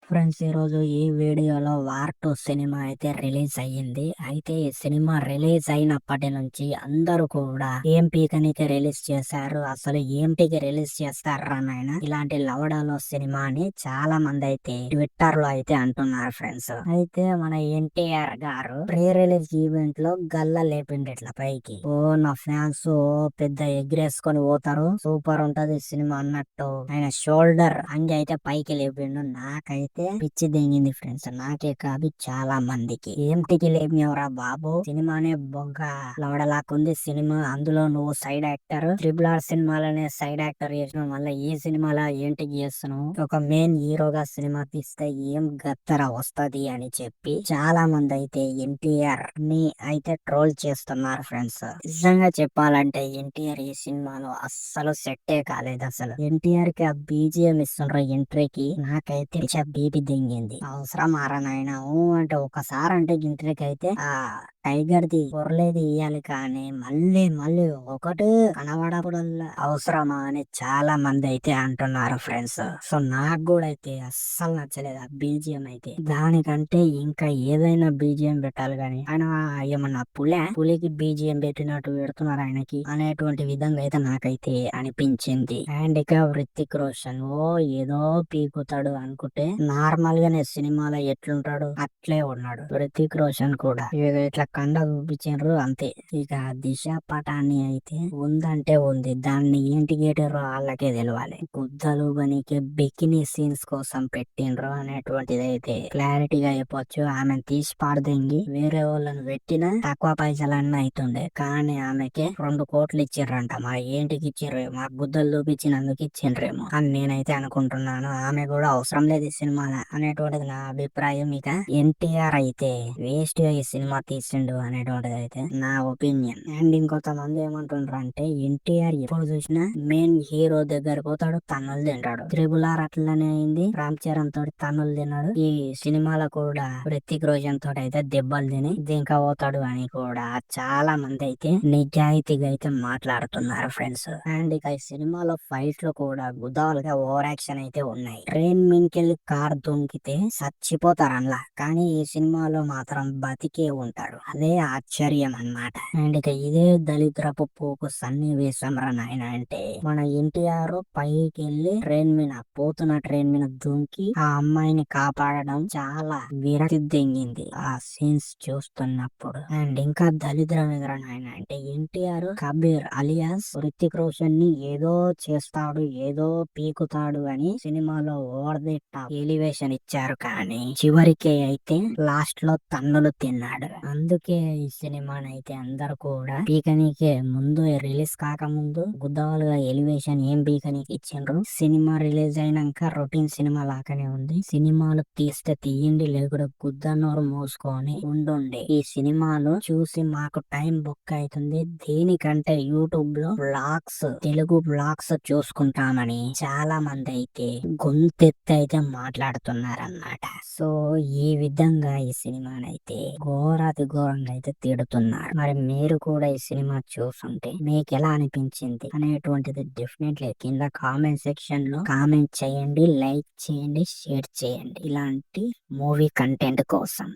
Friends, ఈరోజు ఈ వీడియోలో వార్ 2 సినిమా అయితే రిలీజ్ అయ్యింది. అయితే ఈ సినిమా రిలీజ్ అయినప్పటి నుంచి అందరూ కూడా ఏం పీకనికి రిలీజ్ చేశారు, అసలు ఏంటికి రిలీజ్ చేస్తారా నాయన ఇలాంటి లవడాలో సినిమా అని చాలా మంది అయితే ట్విట్టర్ లో అయితే అంటున్నారు ఫ్రెండ్స్. అయితే మన ఎన్టీఆర్ గారు ప్రీ రిలీజ్ ఈవెంట్ లో గల్లా లేపిండి ఇట్లా పైకి. ఓ నా ఫ్యాన్స్ పెద్ద ఎగ్రేసుకొని పోతారు, సూపర్ ఉంటది సినిమా అన్నట్టు ఆయన షోల్డర్ అంగి అయితే పైకి లేపిండు. నాకైతే పిచ్చి దింగింది ఫ్రెండ్స్, నాకే కాదు చాలా మందికి. ఏం టికి లేపినవరా బాబు, సినిమానే బొగ్గ లవడలాకుంది సినిమా. అందులో నువ్వు సైడ్ యాక్టర్, RRR సినిమాలనే సైడ్ యాక్టర్ చేసిన మళ్ళీ ఈ సినిమాలో ఏంటికి చేస్తున్నావు, ఒక మెయిన్ హీరోగా సినిమా తీస్తే ఏం గత్తర వస్తది అని చెప్పి చాలా మంది అయితే ఎన్టీఆర్ ని అయితే ట్రోల్ చేస్తున్నారు ఫ్రెండ్స్. నిజంగా చెప్పాలంటే ఎన్టీఆర్ ఈ సినిమాలో అస్సలు సెట్టే కాలేదు. అసలు ఎన్టీఆర్ కి ఆ బీజిఎం ఇస్తుండ్రు ఎంట్రీకి, నాకైతే బీపీ దింగింది. అవసరం ఆరనైనా అంటే ఒకసారి అంటే ఇంట్రీకి అయితే ఆ టైగర్ ది పొరలేది ఇయ్యాలి, కానీ మళ్ళీ మళ్ళీ ఒకటి కనబడప్పుడల్లా అవసరమా అని చాలా మంది అయితే అంటున్నారు ఫ్రెండ్స్. సో నాకు కూడా అయితే అస్సలు నచ్చలేదు ఆ బీజిఎం అయితే. దానికంటే ఇంకా ఏదైనా బీజిఎం పెట్టాలి, కానీ ఆయన ఏమన్నా పులికి బీజిఎం పెట్టినట్టు పెడుతున్నారు ఆయనకి అనేటువంటి విధంగా అయితే నాకైతే అనిపించింది. అండ్ ఇక హృతిక్ రోషన్ ఏదో పీకుతాడు అనుకుంటే నార్మల్ గానే సినిమాలో ఎట్లుంటాడు అట్లే ఉన్నాడు. హృతిక్ రోషన్ కూడా ఇట్లా కండ చూపించారు అంతే. ఇక దిశ పటాన్ని అయితే ఉందంటే ఉంది, దాన్ని ఏంటి గేటారో వాళ్ళకే తెలవాలి. గుద్దలు బనికి బికినీ సీన్స్ కోసం పెట్టిండ్రు అనేటువంటిది అయితే క్లారిటీగా చెప్పొచ్చు. ఆమెను తీసి పాడదెంగి వేరే వాళ్ళని పెట్టినా తక్కువ పైసలన్నీ అవుతుండే, కానీ ఆమెకి 2 కోట్లు ఇచ్చిండ్రంట. మా ఏంటికి ఇచ్చిండ్రు, మా గుద్దలు చూపించినందుకు ఇచ్చిండ్రేమో అని నేనైతే అనుకుంటున్నాను. ఆమె కూడా అవసరం లేదు ఈ సినిమా అనేటువంటిది నా అభిప్రాయం. ఇక ఎన్టీఆర్ అయితే వేస్ట్ గా ఈ సినిమా తీసిండు అనేటువంటిది అయితే నా ఒపీనియన్. అండ్ ఇంకొంతమంది ఏమంటుండ్రు అంటే ఎన్టీఆర్ ఎప్పుడు చూసినా మెయిన్ హీరో దగ్గర పోతాడు, తన్నులు తింటాడు. RRR అట్లనే అయింది, రామ్ చరణ్ తోటి తన్నులు తిన్నాడు. ఈ సినిమాలో కూడా హృతిక్ రోషన్ తోటి అయితే దెబ్బలు తిని దింక పోతాడు అని కూడా చాలా మంది అయితే నిజాయితీగా అయితే మాట్లాడుతున్నారు ఫ్రెండ్స్. అండ్ ఇక ఈ సినిమాలో ఫైట్ లో కూడా గుదాలుగా ఓవర్ యాక్షన్ అయితే ఉన్నాయి. ట్రైన్ మీన్కెళ్ళి కార్ దొంగితే చచ్చిపోతారు అందులో, కానీ ఈ సినిమాలో మాత్రం బతికే ఉంటారు. అదే ఆశ్చర్యం అన్నమాట. అండ్ ఇక ఇదే దళిద్రపు పోకు సన్నివేశం రా నాయన అంటే మన ఎన్టీఆర్ పైకి వెళ్ళి పోతున్న ట్రైన్ మీద దుంకి ఆ అమ్మాయిని కాపాడడం చాలా విరక్తి దింగింది ఆ సీన్స్ చూస్తున్నప్పుడు. అండ్ ఇంకా దళిద్రం ఎదురా నాయన అంటే ఎన్టీఆర్ కబీర్ అలియాస్ హృతిక్ రోషన్ ని ఏదో చేస్తాడు, ఏదో పీకుతాడు అని సినిమాలో ఓవర్ ది టాప్ ఎలివేషన్ ఇచ్చారు, కానీ చివరికి అయితే లాస్ట్ లో తన్నులు తిన్నాడు. అందుకే ఈ సినిమానైతే అందరు కూడా పీకనీకే ముందు రిలీజ్ కాకముందు గుద్దవాలుగా ఎలివేషన్ ఏం పీకనీకి ఇచ్చిండ్రు. సినిమా రిలీజ్ అయినాక రొటీన్ సినిమా లాగానే ఉంది. సినిమాలు తీస్తే తీయండి, లేకుండా గుద్దన్నోరు మోసుకొని ఉండుండే. ఈ సినిమాలు చూసి మాకు టైం బుక్ అవుతుంది, దేనికంటే యూట్యూబ్ లో బ్లాగ్స్, తెలుగు బ్లాగ్స్ చూసుకుంటామని చాలా మంది అయితే గొంతెత్తి అయితే మాట్లాడుతున్నారన్నమాట. సో ఈ విధంగా ఈ సినిమానైతే ఘోరాతి ఘోరంగా అయితే తిడుతున్నారు. మరి మీరు కూడా ఈ సినిమా చూసుంటే మీకు ఎలా అనిపించింది అనేటువంటిది డెఫినెట్లీ కింద కామెంట్ సెక్షన్ లో కామెంట్ చేయండి, లైక్ చేయండి, షేర్ చేయండి ఇలాంటి మూవీ కంటెంట్ కోసం.